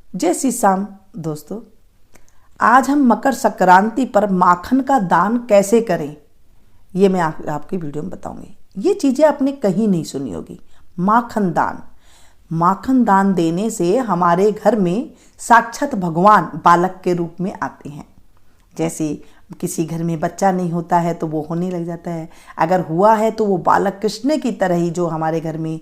जय श्री श्याम दोस्तों। आज हम मकर संक्रांति पर माखन का दान कैसे करें ये मैं आपकी वीडियो में बताऊंगी। ये चीज़ें आपने कहीं नहीं सुनी होगी। माखन दान देने से हमारे घर में साक्षात भगवान बालक के रूप में आते हैं। जैसे किसी घर में बच्चा नहीं होता है तो वो होने लग जाता है, अगर हुआ है तो वो बालक कृष्ण की तरह ही जो हमारे घर में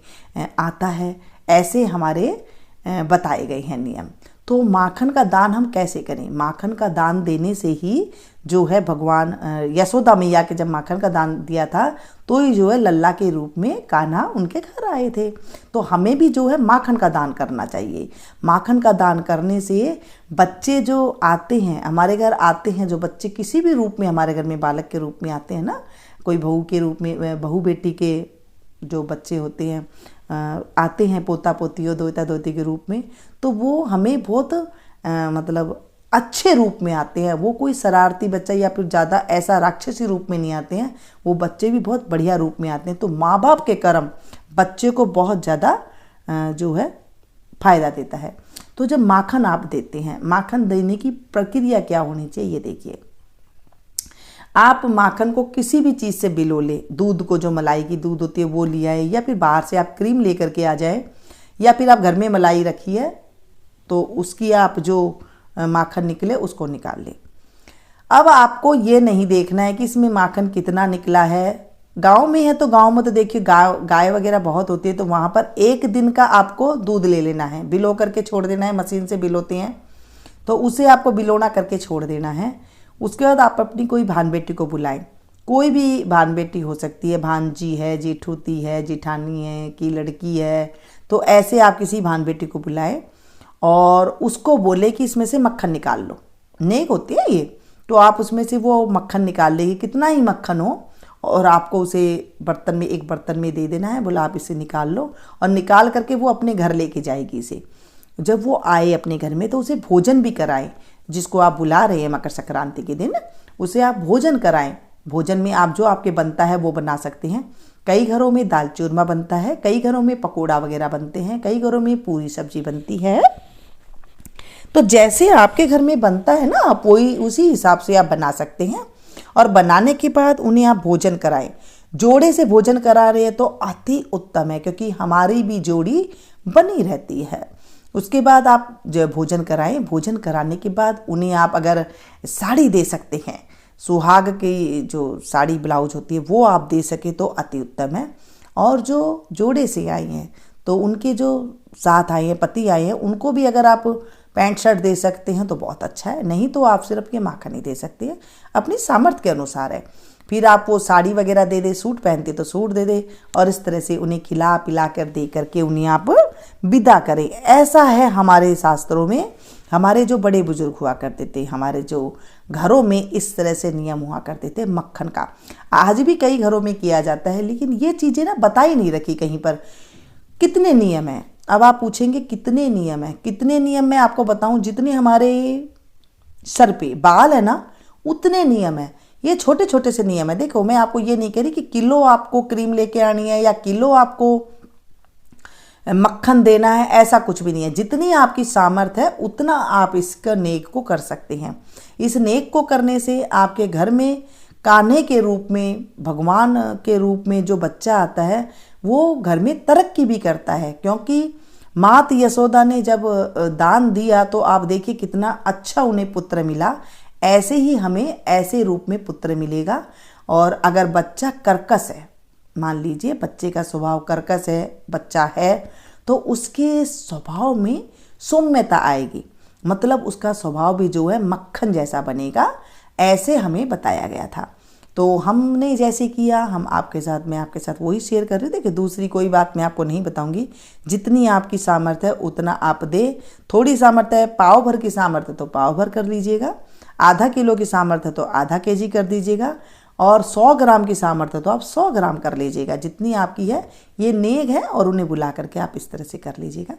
आता है, ऐसे हमारे बताए गए हैं नियम। तो माखन का दान हम कैसे करें? माखन का दान देने से ही जो है भगवान यशोदा मैया के जब माखन का दान दिया था तो ही जो है लल्ला के रूप में कान्हा उनके घर आए थे। तो हमें भी जो है माखन का दान करना चाहिए। माखन का दान करने से बच्चे जो आते हैं हमारे घर आते हैं, जो बच्चे किसी भी रूप में हमारे घर में बालक के रूप में आते हैं ना, कोई बहू के रूप में, बहू बेटी के जो बच्चे होते हैं आते हैं, पोता पोती हो दोता दोती के रूप में, तो वो हमें बहुत मतलब अच्छे रूप में आते हैं। वो कोई शरारती बच्चा या फिर ज़्यादा ऐसा राक्षसी रूप में नहीं आते हैं, वो बच्चे भी बहुत बढ़िया रूप में आते हैं। तो माँ बाप के कर्म बच्चे को बहुत ज़्यादा जो है फायदा देता है। तो जब माखन आप देते हैं, माखन देने की प्रक्रिया क्या होनी चाहिए ये देखिए। आप माखन को किसी भी चीज़ से बिलो ले, दूध को, जो मलाई की दूध होती है वो लिया है, या फिर बाहर से आप क्रीम लेकर के आ जाए, या फिर आप घर में मलाई रखी है तो उसकी आप जो माखन निकले उसको निकाल ले। अब आपको ये नहीं देखना है कि इसमें माखन कितना निकला है। गांव में है तो गांव में तो देखिए गाय वगैरह बहुत होती है, तो वहाँ पर एक दिन का आपको दूध ले लेना है, बिलो करके छोड़ देना है। मशीन से बिलोते हैं तो उसे आपको बिलोना करके छोड़ देना है। उसके बाद आप अपनी कोई भान बेटी को बुलाएं, कोई भी भान बेटी हो सकती है, भांजी है, जेठूती है, जेठानी है कि लड़की है, तो ऐसे आप किसी भान बेटी को बुलाएं और उसको बोले कि इसमें से मक्खन निकाल लो। नेक होती है ये, तो आप उसमें से वो मक्खन निकाल लेगी, कितना ही मक्खन हो, और आपको उसे बर्तन में, एक बर्तन में दे देना है, बोला आप इसे निकाल लो, और निकाल करके वो अपने घर लेके जाएगी इसे। जब वो आए अपने घर में तो उसे भोजन भी कराएं, जिसको आप बुला रहे हैं मकर संक्रांति के दिन, उसे आप भोजन कराएं। भोजन में आप जो आपके बनता है वो बना सकते हैं। कई घरों में दाल चूरमा बनता है, कई घरों में पकोड़ा वगैरह बनते हैं, कई घरों में पूरी सब्जी बनती है। तो जैसे आपके घर में बनता है ना, आप वही उसी हिसाब से आप बना सकते हैं। और बनाने के बाद उन्हें आप भोजन कराएं। जोड़े से भोजन करा रहे हैं तो अति उत्तम है, क्योंकि हमारी भी जोड़ी बनी रहती है। उसके बाद आप जो भोजन कराएं, भोजन कराने के बाद उन्हें आप अगर साड़ी दे सकते हैं, सुहाग की जो साड़ी ब्लाउज होती है वो आप दे सके तो अति उत्तम है। और जो जोड़े से आई हैं तो उनके जो साथ आए हैं, पति आए हैं, उनको भी अगर आप पैंट शर्ट दे सकते हैं तो बहुत अच्छा है। नहीं तो आप सिर्फ ये माखन ही दे सकते हैं, अपनी सामर्थ्य के अनुसार है। फिर आप वो साड़ी वगैरह दे दे, सूट पहनते तो सूट दे दे, और इस तरह से उन्हें खिला पिला कर दे करके उन्हें आप विदा करें। ऐसा है हमारे शास्त्रों में, हमारे जो बड़े बुजुर्ग हुआ करते थे, हमारे जो घरों में इस तरह से नियम हुआ करते थे मक्खन का। आज भी कई घरों में किया जाता है, लेकिन ये चीज़ें ना बताई नहीं रखी कहीं पर। कितने नियम हैं? अब आप पूछेंगे कितने नियम हैं? कितने नियम मैं आपको बताऊं, जितने हमारे सर पे बाल है ना उतने नियम है। ये छोटे छोटे से नियम है। देखो, मैं आपको ये नहीं कह रही कि किलो आपको क्रीम लेके आनी है या किलो आपको मक्खन देना है, ऐसा कुछ भी नहीं है। जितनी आपकी सामर्थ्य है उतना आप इसका नेक को कर सकते हैं। इस नेक को करने से आपके घर में कान्हे के रूप में, भगवान के रूप में जो बच्चा आता है वो घर में तरक्की भी करता है। क्योंकि मात यशोदा ने जब दान दिया तो आप देखिए कितना अच्छा उन्हें पुत्र मिला। ऐसे ही हमें ऐसे रूप में पुत्र मिलेगा। और अगर बच्चा कर्कश है, मान लीजिए बच्चे का स्वभाव कर्कश है, बच्चा है, तो उसके स्वभाव में सौम्यता आएगी, मतलब उसका स्वभाव भी जो है मक्खन जैसा बनेगा। ऐसे हमें बताया गया था। तो हमने जैसे किया, मैं आपके साथ वही शेयर कर रही थी कि दूसरी कोई बात मैं आपको नहीं बताऊंगी। जितनी आपकी सामर्थ्य है उतना आप दे। थोड़ी सामर्थ्य है, पाव भर की सामर्थ्य तो पाव भर कर लीजिएगा, आधा किलो की सामर्थ्य तो आधा केजी कर दीजिएगा, और 100 ग्राम की सामर्थ्य तो आप 100 ग्राम कर लीजिएगा। जितनी आपकी है ये नेक है, और उन्हें बुला करके आप इस तरह से कर लीजिएगा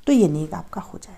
तो ये नेक आपका हो जाए।